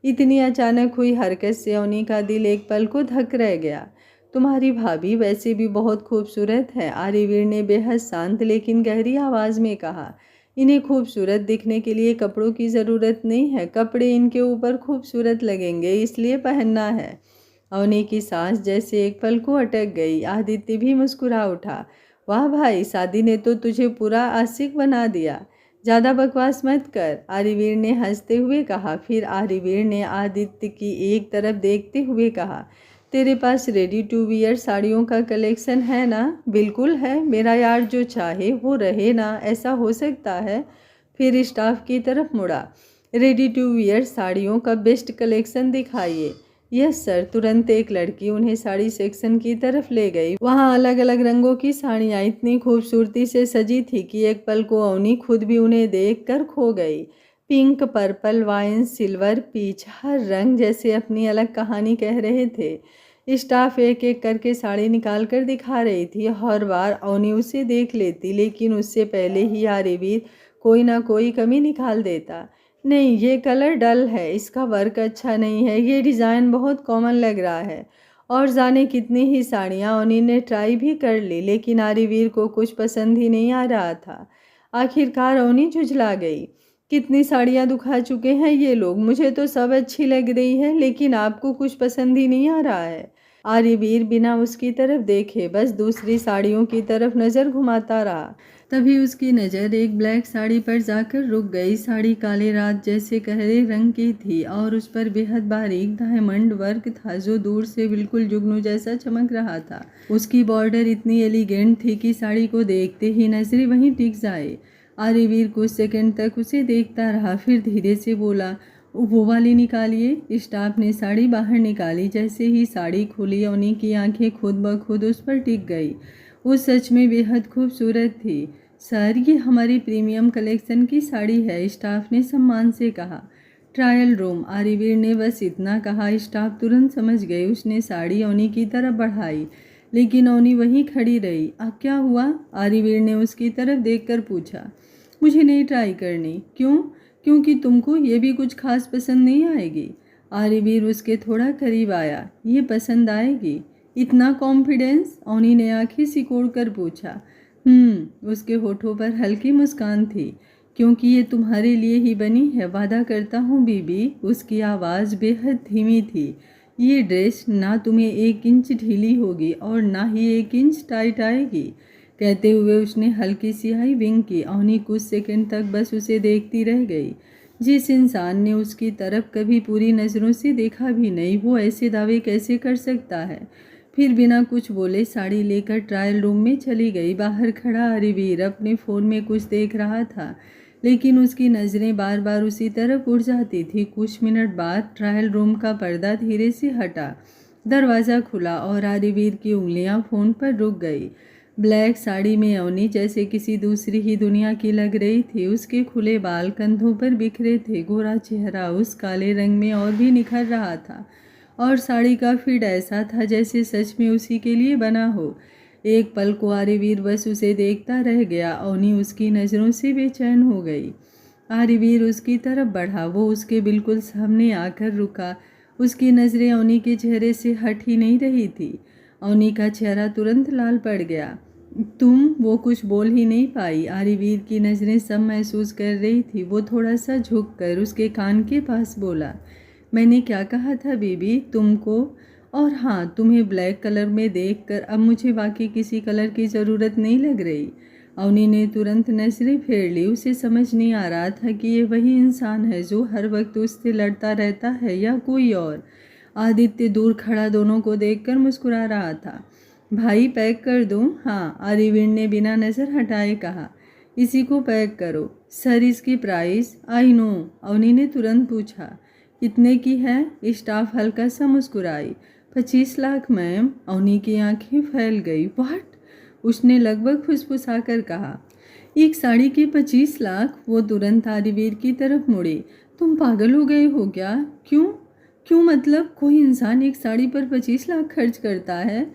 इतनी अचानक हुई हरकत से अवनी का दिल एक पल को धक रह गया। तुम्हारी भाभी वैसे भी बहुत खूबसूरत है, आर्यवीर ने बेहद शांत लेकिन गहरी आवाज़ में कहा। इन्हें खूबसूरत दिखने के लिए कपड़ों की ज़रूरत नहीं है, कपड़े इनके ऊपर खूबसूरत लगेंगे इसलिए पहनना है। अवनी की सांस जैसे एक पल को अटक गई। आदित्य भी मुस्कुरा उठा। वाह भाई, शादी ने तो तुझे पूरा आशिक बना दिया। ज़्यादा बकवास मत कर, आर्यवीर ने हंसते हुए कहा। फिर आर्यवीर ने आदित्य की एक तरफ देखते हुए कहा, तेरे पास रेडी टू वियर साड़ियों का कलेक्शन है ना? बिल्कुल है, मेरा यार जो चाहे वो रहे ना, ऐसा हो सकता है? फिर स्टाफ की तरफ मुड़ा। रेडी टू वियर साड़ियों का बेस्ट कलेक्शन दिखाइए। यस सर, तुरंत एक लड़की उन्हें साड़ी सेक्शन की तरफ ले गई। वहाँ अलग अलग रंगों की साड़ियाँ इतनी खूबसूरती से सजी थी कि एक पल को अवनी खुद भी उन्हें देखकर खो गई। Pink, purple, wine, silver, peach, हर रंग जैसे अपनी अलग कहानी कह रहे थे। स्टाफ एक एक करके साड़ी निकाल कर दिखा रही थी। हर बार अवनी उसे देख लेती, लेकिन उससे पहले ही आर्यवीर कोई ना कोई कमी निकाल देता। नहीं, ये कलर डल है, इसका वर्क अच्छा नहीं है, ये डिज़ाइन बहुत कॉमन लग रहा है। और जाने कितनी ही साड़ियाँ अवनी ने ट्राई भी कर ली, लेकिन आर्यवीर को कुछ पसंद ही नहीं आ रहा था। आखिरकार अवनी झुझला गई। कितनी साड़ियाँ दिखा चुके हैं ये लोग, मुझे तो सब अच्छी लग रही है, लेकिन आपको कुछ पसंद ही नहीं आ रहा है। आर्यवीर बिना उसकी तरफ देखे बस दूसरी साड़ियों की तरफ नज़र घुमाता रहा। तभी उसकी नज़र एक ब्लैक साड़ी पर जाकर रुक गई। साड़ी काले रात जैसे गहरे रंग की थी और उस पर बेहद बारीक डायमंड वर्क था जो दूर से बिल्कुल जुगनू जैसा चमक रहा था। उसकी बॉर्डर इतनी एलिगेंट थी कि साड़ी को देखते ही नजरें वहीं टिक जाए। आर्यवीर कुछ सेकंड तक उसे देखता रहा, फिर धीरे से बोला, वो वाली निकालिए। स्टाफ ने साड़ी बाहर निकाली। जैसे ही साड़ी खुली अवनी की आंखें खुद ब खुद उस पर टिक गई। वो सच में बेहद खूबसूरत थी। सर, ये हमारी प्रीमियम कलेक्शन की साड़ी है, स्टाफ ने सम्मान से कहा। ट्रायल रूम, आर्यवीर ने बस इतना कहा। स्टाफ तुरंत समझ गए। उसने साड़ी अवनी की तरफ बढ़ाई, लेकिन अवनी वहीं खड़ी रही। अब क्या हुआ? आर्यवीर ने उसकी तरफ देखकर पूछा। मुझे नहीं ट्राई करनी। क्यों? क्योंकि तुमको ये भी कुछ खास पसंद नहीं आएगी। आर्यवीर उसके थोड़ा करीब आया। ये पसंद आएगी? इतना कॉन्फिडेंस? अवनी ने आंखें सिकोड़ कर पूछा। उसके होठों पर हल्की मुस्कान थी। क्योंकि ये तुम्हारे लिए ही बनी है, वादा करता हूँ बीबी। उसकी आवाज़ बेहद धीमी थी। ये ड्रेस ना तुम्हें 1 इंच ढीली होगी और ना ही 1 इंच टाइट आएगी। कहते हुए उसने हल्की सी हाई विंग की। अवनी कुछ सेकंड तक बस उसे देखती रह गई। जिस इंसान ने उसकी तरफ कभी पूरी नज़रों से देखा भी नहीं, वो ऐसे दावे कैसे कर सकता है? फिर बिना कुछ बोले साड़ी लेकर ट्रायल रूम में चली गई। बाहर खड़ा आर्यवीर अपने फ़ोन में कुछ देख रहा था, लेकिन उसकी नज़रें बार बार उसी तरफ उड़ जाती थी। कुछ मिनट बाद ट्रायल रूम का पर्दा धीरे से हटा, दरवाज़ा खुला और आर्यवीर की उंगलियां फ़ोन पर रुक गई। ब्लैक साड़ी में अवनी जैसे किसी दूसरी ही दुनिया की लग रही थी। उसके खुले बाल कंधों पर बिखरे थे, गोरा चेहरा उस काले रंग में और भी निखर रहा था, और साड़ी का फिट ऐसा था जैसे सच में उसी के लिए बना हो। एक पल को आर्यवीर बस उसे देखता रह गया। अवनी उसकी नज़रों से बेचैन हो गई। आर्यवीर उसकी तरफ बढ़ा। वो उसके बिल्कुल सामने आकर रुका। उसकी नज़रें अवनी के चेहरे से हट ही नहीं रही थी। अवनी का चेहरा तुरंत लाल पड़ गया। वो कुछ बोल ही नहीं पाई। आर्यवीर की नज़रें सब महसूस कर रही थी। वो थोड़ा सा झुककर उसके कान के पास बोला, मैंने क्या कहा था बेबी तुमको? और हाँ, तुम्हें ब्लैक कलर में देखकर अब मुझे बाकी किसी कलर की ज़रूरत नहीं लग रही। अवनी ने तुरंत नजरें फेर ली। उसे समझ नहीं आ रहा था कि ये वही इंसान है जो हर वक्त उससे लड़ता रहता है या कोई और। आदित्य दूर खड़ा दोनों को देखकर मुस्कुरा रहा था। भाई पैक कर दूं? हाँ, आर्यवीर ने बिना नज़र हटाए कहा। इसी को पैक करो। सर, इसकी प्राइस? आई नो, अवनी ने तुरंत पूछा। कितने की है? स्टाफ हल्का सा मुस्कुराई। 25 लाख मैम। अवनी की आंखें फैल गई। व्हाट? उसने लगभग फुसफुसाकर कहा। एक साड़ी के 25 लाख? वो तुरंत आर्यवीर की तरफ मुड़ी। तुम पागल हो गए हो क्या? क्यों? क्यों मतलब कोई इंसान एक साड़ी पर 25 लाख खर्च करता है?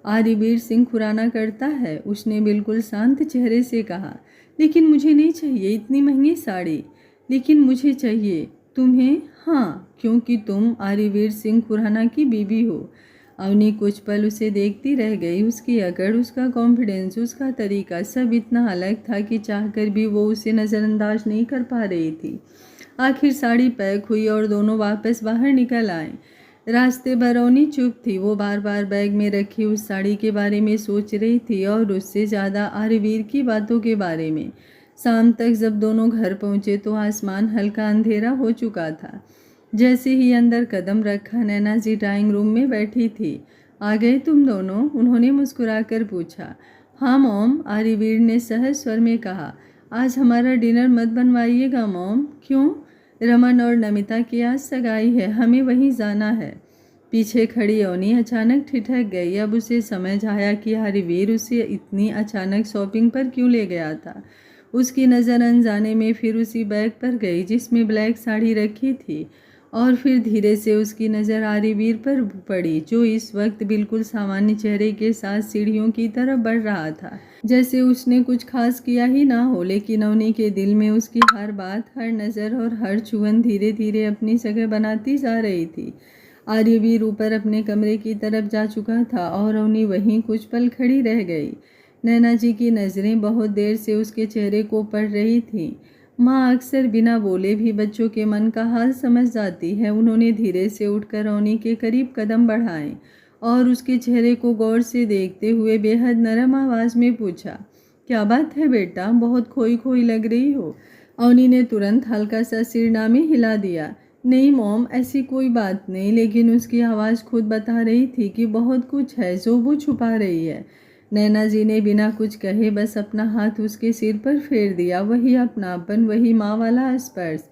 आरिवीर सिंह खुराना करता है, उसने बिल्कुल शांत चेहरे से कहा। लेकिन मुझे नहीं चाहिए इतनी महंगी साड़ी। लेकिन मुझे चाहिए। तुम्हें? हाँ, क्योंकि तुम आरिवीर सिंह खुराना की बीवी हो। अवनी कुछ पल उसे देखती रह गई। उसकी अकड़, उसका कॉन्फिडेंस, उसका तरीका सब इतना अलग था कि चाहकर भी वो उसे नज़रअंदाज नहीं कर पा रही थी। आखिर साड़ी पैक हुई और दोनों वापस बाहर निकल आए। रास्ते भर अवनी चुप थी। वो बार बार बैग में रखी उस साड़ी के बारे में सोच रही थी और उससे ज़्यादा आरिवीर की बातों के बारे में। शाम तक जब दोनों घर पहुंचे तो आसमान हल्का अंधेरा हो चुका था। जैसे ही अंदर कदम रखा, नैना जी ड्राइंग रूम में बैठी थी। आ गए तुम दोनों? उन्होंने मुस्कुराकर पूछा। हाँ मॉम, आरिवीर ने सहज स्वर में कहा। आज हमारा डिनर मत बनवाइएगा मॉम। क्यों? रमन और नमिता की आज सगाई है, हमें वहीं जाना है। पीछे खड़ी अवनी अचानक ठिठक गई। अब उसे समझ आया कि आरिवीर उसे इतनी अचानक शॉपिंग पर क्यों ले गया था। उसकी नज़र अनजाने में फिर उसी बैग पर गई जिसमें ब्लैक साड़ी रखी थी, और फिर धीरे से उसकी नज़र आरिवीर पर पड़ी, जो इस वक्त बिल्कुल सामान्य चेहरे के साथ सीढ़ियों की तरफ बढ़ रहा था। जैसे उसने कुछ खास किया ही ना हो, लेकिन अवनी के दिल में उसकी हर बात, हर नज़र और हर छुअन धीरे धीरे अपनी जगह बनाती जा रही थी। आर्यवीर ऊपर अपने कमरे की तरफ जा चुका था और अवनी वहीं कुछ पल खड़ी रह गई। नैना जी की नज़रें बहुत देर से उसके चेहरे को पढ़ रही थीं। माँ अक्सर बिना बोले भी बच्चों के मन का हाल समझ जाती है। उन्होंने धीरे से उठकर अवनी के करीब कदम बढ़ाए और उसके चेहरे को गौर से देखते हुए बेहद नरम आवाज़ में पूछा, क्या बात है बेटा, बहुत खोई खोई लग रही हो। अवनी ने तुरंत हल्का सा सिरनामे हिला दिया। नहीं मॉम, ऐसी कोई बात नहीं, लेकिन उसकी आवाज़ खुद बता रही थी कि बहुत कुछ है जो वो छुपा रही है। नैना जी ने बिना कुछ कहे बस अपना हाथ उसके सिर पर फेर दिया। वही अपनापन, वही माँ वाला स्पर्श,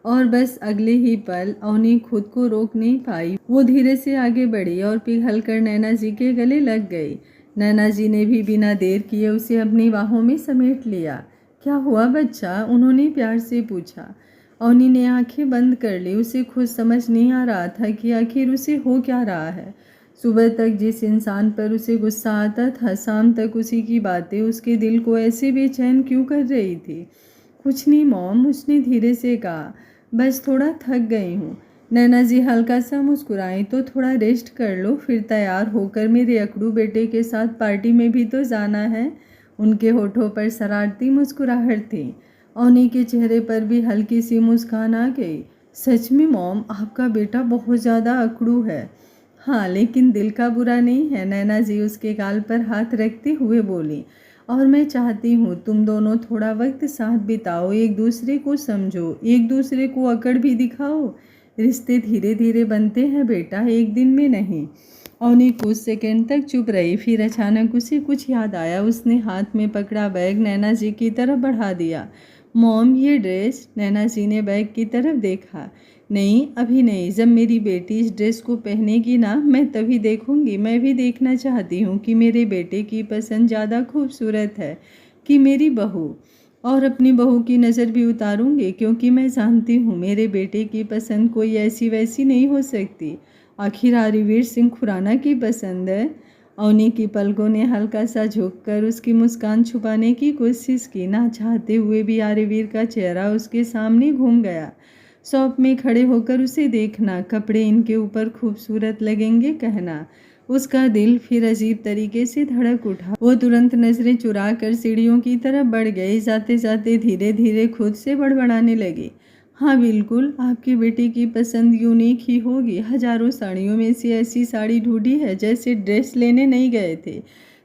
और बस अगले ही पल अवनी खुद को रोक नहीं पाई। वो धीरे से आगे बढ़ी और पिघल कर नैना जी के गले लग गई। नैना जी ने भी बिना देर किए उसे अपनी बाहों में समेट लिया। क्या हुआ बच्चा? उन्होंने प्यार से पूछा। अवनी ने आंखें बंद कर ली। उसे खुद समझ नहीं आ रहा था कि आखिर उसे हो क्या रहा है। सुबह तक जिस इंसान पर उसे गुस्सा आता था, शाम तक उसी की बातें उसके दिल को ऐसे बेचैन क्यों कर रही थी। कुछ नहीं मॉम, उसने धीरे से कहा, बस थोड़ा थक गई हूँ। नैना जी हल्का सा मुस्कुराई। तो थोड़ा रेस्ट कर लो, फिर तैयार होकर मेरे अकड़ू बेटे के साथ पार्टी में भी तो जाना है। उनके होठों पर शरारती मुस्कुराहट थी। अवनी के चेहरे पर भी हल्की सी मुस्कान आ गई। सच में मॉम, आपका बेटा बहुत ज़्यादा अकड़ू है। हाँ, लेकिन दिल का बुरा नहीं है। नैना जी उसके गाल पर हाथ रखते हुए बोली। और मैं चाहती हूँ तुम दोनों थोड़ा वक्त साथ बिताओ, एक दूसरे को समझो, एक दूसरे को अकड़ भी दिखाओ। रिश्ते धीरे धीरे बनते हैं बेटा, एक दिन में नहीं। अवनी कुछ सेकंड तक चुप रही, फिर अचानक उसे कुछ याद आया। उसने हाथ में पकड़ा बैग नैना जी की तरफ बढ़ा दिया। मॉम, ये ड्रेस? नैना जी ने बैग की तरफ देखा। नहीं, अभी नहीं, जब मेरी बेटी इस ड्रेस को पहनेगी ना, मैं तभी देखूंगी। मैं भी देखना चाहती हूँ कि मेरे बेटे की पसंद ज़्यादा खूबसूरत है कि मेरी बहू। और अपनी बहू की नज़र भी उतारूंगी, क्योंकि मैं जानती हूँ मेरे बेटे की पसंद कोई ऐसी वैसी नहीं हो सकती। आखिर आरिवीर सिंह खुराना की पसंद है। अवनी की पलकों ने हल्का सा झुककर उसकी मुस्कान छुपाने की कोशिश की। ना चाहते हुए भी आरिवीर का चेहरा उसके सामने घूम गया। शॉप में खड़े होकर उसे देखना, कपड़े इनके ऊपर खूबसूरत लगेंगे कहना, उसका दिल फिर अजीब तरीके से धड़क उठा। वो तुरंत नजरें चुरा कर सीढ़ियों की तरफ बढ़ गई। जाते जाते धीरे धीरे खुद से बड़बड़ाने लगी। हाँ बिल्कुल, आपकी बेटी की पसंद यूनिक ही होगी। हजारों साड़ियों में से ऐसी साड़ी ढूंढी है जैसे ड्रेस लेने नहीं गए थे,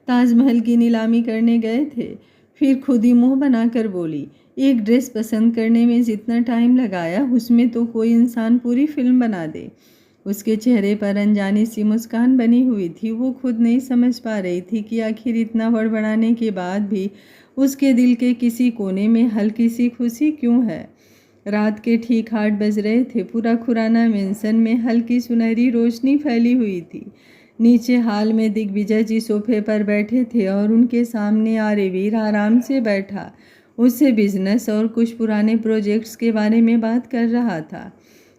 ताजमहल की नीलामी करने गए थे। फिर खुद ही मुंह बनाकर बोली, एक ड्रेस पसंद करने में जितना टाइम लगाया, उसमें तो कोई इंसान पूरी फिल्म बना दे। उसके चेहरे पर अनजानी सी मुस्कान बनी हुई थी। वो खुद नहीं समझ पा रही थी कि आखिर इतना बड़बड़ाने के बाद भी उसके दिल के किसी कोने में हल्की सी खुशी क्यों है। रात के ठीक 8 बज रहे थे। पूरा खुराना मेंशन में हल्की सुनहरी रोशनी फैली हुई थी। नीचे हाल में दिग्विजय जी सोफे पर बैठे थे और उनके सामने आर्यवीर आराम से बैठा। उससे बिजनेस और कुछ पुराने प्रोजेक्ट्स के बारे में बात कर रहा था।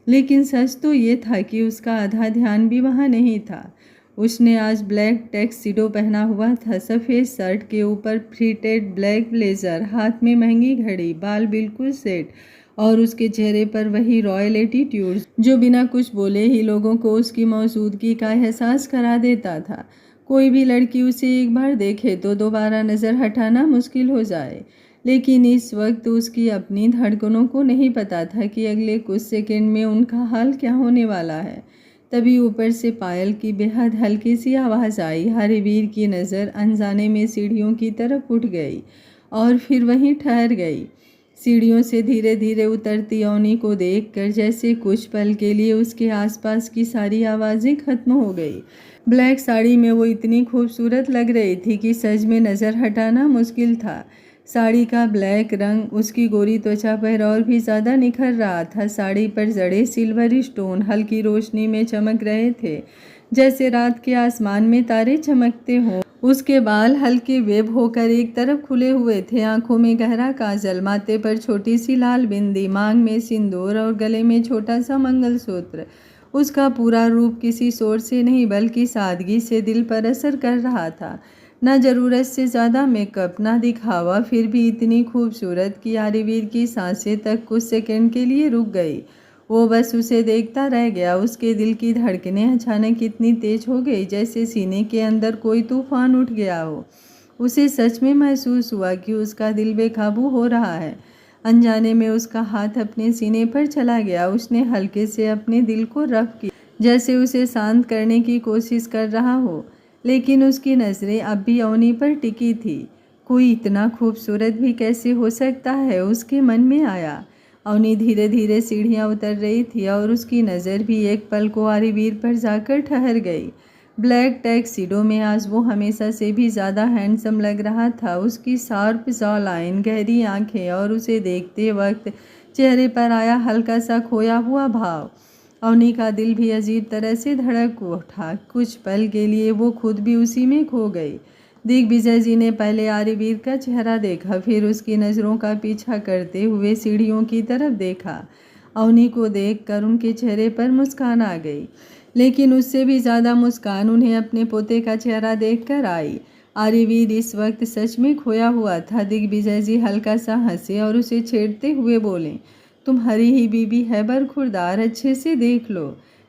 लेकिन सच तो ये था कि उसका आधा ध्यान भी वहाँ नहीं था। उसने आज ब्लैक टैक्सीडो पहना हुआ था, सफ़ेद शर्ट के ऊपर प्रिंटेड ब्लैक ब्लेजर, हाथ में महंगी घड़ी, बाल बिल्कुल सेट और उसके चेहरे पर वही रॉयल एटीट्यूड जो बिना कुछ बोले ही लोगों को उसकी मौजूदगी का एहसास करा देता था। कोई भी लड़की उसे एक बार देखे तो दोबारा नज़र हटाना मुश्किल हो जाए। लेकिन इस वक्त उसकी अपनी धड़कनों को नहीं पता था कि अगले कुछ सेकंड में उनका हाल क्या होने वाला है। तभी ऊपर से पायल की बेहद हल्की सी आवाज़ आई। हरिवीर की नज़र अनजाने में सीढ़ियों की तरफ उठ गई और फिर वहीं ठहर गई। सीढ़ियों से धीरे धीरे उतरती अवनी को देखकर जैसे कुछ पल के लिए उसके आसपास की सारी आवाज़ें खत्म हो गई। ब्लैक साड़ी में वो इतनी खूबसूरत लग रही थी कि सच में नज़र हटाना मुश्किल था। साड़ी का ब्लैक रंग उसकी गोरी त्वचा पर और भी ज़्यादा निखर रहा था। साड़ी पर जड़े सिल्वर स्टोन हल्की रोशनी में चमक रहे थे, जैसे रात के आसमान में तारे चमकते हों। उसके बाल हल्के वेव होकर एक तरफ खुले हुए थे, आंखों में गहरा काजल, माथे पर छोटी सी लाल बिंदी, मांग में सिंदूर और गले में छोटा सा मंगलसूत्र। उसका पूरा रूप किसी शोर से नहीं बल्कि सादगी से दिल पर असर कर रहा था। ना ज़रूरत से ज़्यादा मेकअप, ना दिखावा, फिर भी इतनी खूबसूरत कि आरिवीर की सांसें तक कुछ सेकंड के लिए रुक गई। वो बस उसे देखता रह गया। उसके दिल की धड़कनें अचानक इतनी तेज हो गई जैसे सीने के अंदर कोई तूफान उठ गया हो। उसे सच में महसूस हुआ कि उसका दिल बेकाबू हो रहा है। अनजाने में उसका हाथ अपने सीने पर चला गया। उसने हल्के से अपने दिल को रफ किया, जैसे उसे शांत करने की कोशिश कर रहा हो। लेकिन उसकी नज़रें अब भी अवनी पर टिकी थी। कोई इतना खूबसूरत भी कैसे हो सकता है, उसके मन में आया। अवनी धीरे धीरे सीढ़ियाँ उतर रही थी और उसकी नज़र भी एक पल को आरिवीर पर जाकर ठहर गई। ब्लैक टैक्सीडो में आज वो हमेशा से भी ज़्यादा हैंडसम लग रहा था। उसकी शार्प जॉ लाइन, गहरी आंखें और उसे देखते वक्त चेहरे पर आया हल्का सा खोया हुआ भाव। अवनी का दिल भी अजीब तरह से धड़क उठा। कुछ पल के लिए वो खुद भी उसी में खो गई। दिग्विजय जी ने पहले आरिवीर का चेहरा देखा, फिर उसकी नज़रों का पीछा करते हुए सीढ़ियों की तरफ देखा। अवनी को देखकर उनके चेहरे पर मुस्कान आ गई, लेकिन उससे भी ज़्यादा मुस्कान उन्हें अपने पोते का चेहरा देखकर आई। आरिवीर इस वक्त सच में खोया हुआ था। दिग्विजय जी हल्का सा हंसे और उसे छेड़ते हुए बोले, तुम्हारी ही बीबी है बरखुरदार, अच्छे से देख लो।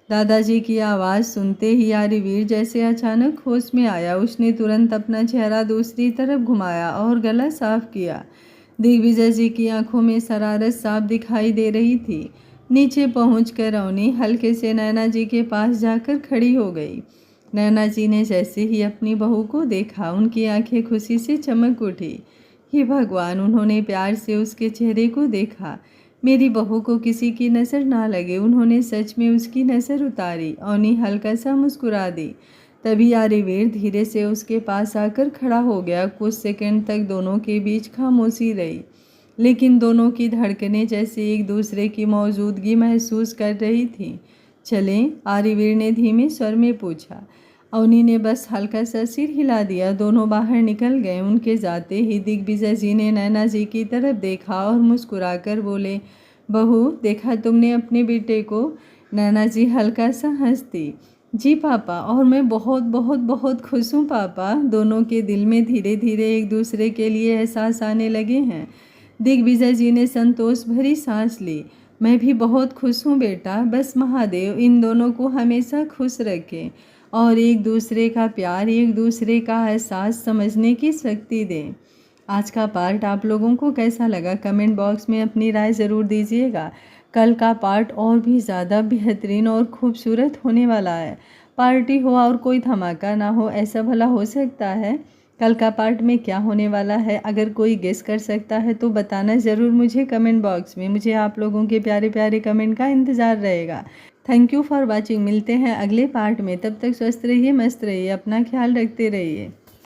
दादाजी की आवाज़ सुनते ही आरिवीर जैसे अचानक होश में आया। उसने तुरंत अपना चेहरा दूसरी तरफ घुमाया और गला साफ किया। दिग्विजय जी की आंखों में शरारत साफ दिखाई दे रही थी। नीचे पहुंचकर अवनी हल्के से नैना जी के पास जाकर खड़ी हो गई। नैना जी ने जैसे ही अपनी बहू को देखा, उनकी आंखें खुशी से चमक उठी। हे भगवान, उन्होंने प्यार से उसके चेहरे को देखा। मेरी बहू को किसी की नज़र ना लगे। उन्होंने सच में उसकी नज़र उतारी। अवनी हल्का सा मुस्कुरा दी। तभी आरिवीर धीरे से उसके पास आकर खड़ा हो गया। कुछ सेकंड तक दोनों के बीच खामोशी रही, लेकिन दोनों की धड़कनें जैसे एक दूसरे की मौजूदगी महसूस कर रही थीं। चलें? आरिवीर ने धीमे स्वर में पूछा। अवनी ने बस हल्का सा सिर हिला दिया। दोनों बाहर निकल गए। उनके जाते ही दिग्विजय जी ने नैना जी की तरफ देखा और मुस्कुराकर बोले, बहू, देखा तुमने अपने बेटे को? नैना जी हल्का सा हंसती। जी पापा, और मैं बहुत बहुत बहुत खुश हूँ पापा। दोनों के दिल में धीरे धीरे एक दूसरे के लिए एहसास आने लगे हैं। दिग्विजय जी ने संतोष भरी सांस ली। मैं भी बहुत खुश हूँ बेटा। बस महादेव इन दोनों को हमेशा खुश रखें और एक दूसरे का प्यार, एक दूसरे का एहसास समझने की शक्ति दें। आज का पार्ट आप लोगों को कैसा लगा, कमेंट बॉक्स में अपनी राय ज़रूर दीजिएगा। कल का पार्ट और भी ज़्यादा बेहतरीन और खूबसूरत होने वाला है। पार्टी हो और कोई धमाका ना हो, ऐसा भला हो सकता है? कल का पार्ट में क्या होने वाला है, अगर कोई गेस कर सकता है तो बताना ज़रूर मुझे कमेंट बॉक्स में। मुझे आप लोगों के प्यारे प्यारे कमेंट का इंतज़ार रहेगा। Thank you for watching. मिलते हैं अगले पार्ट में। तब तक स्वस्थ रहिए, मस्त रहिए, अपना ख्याल रखते रहिए।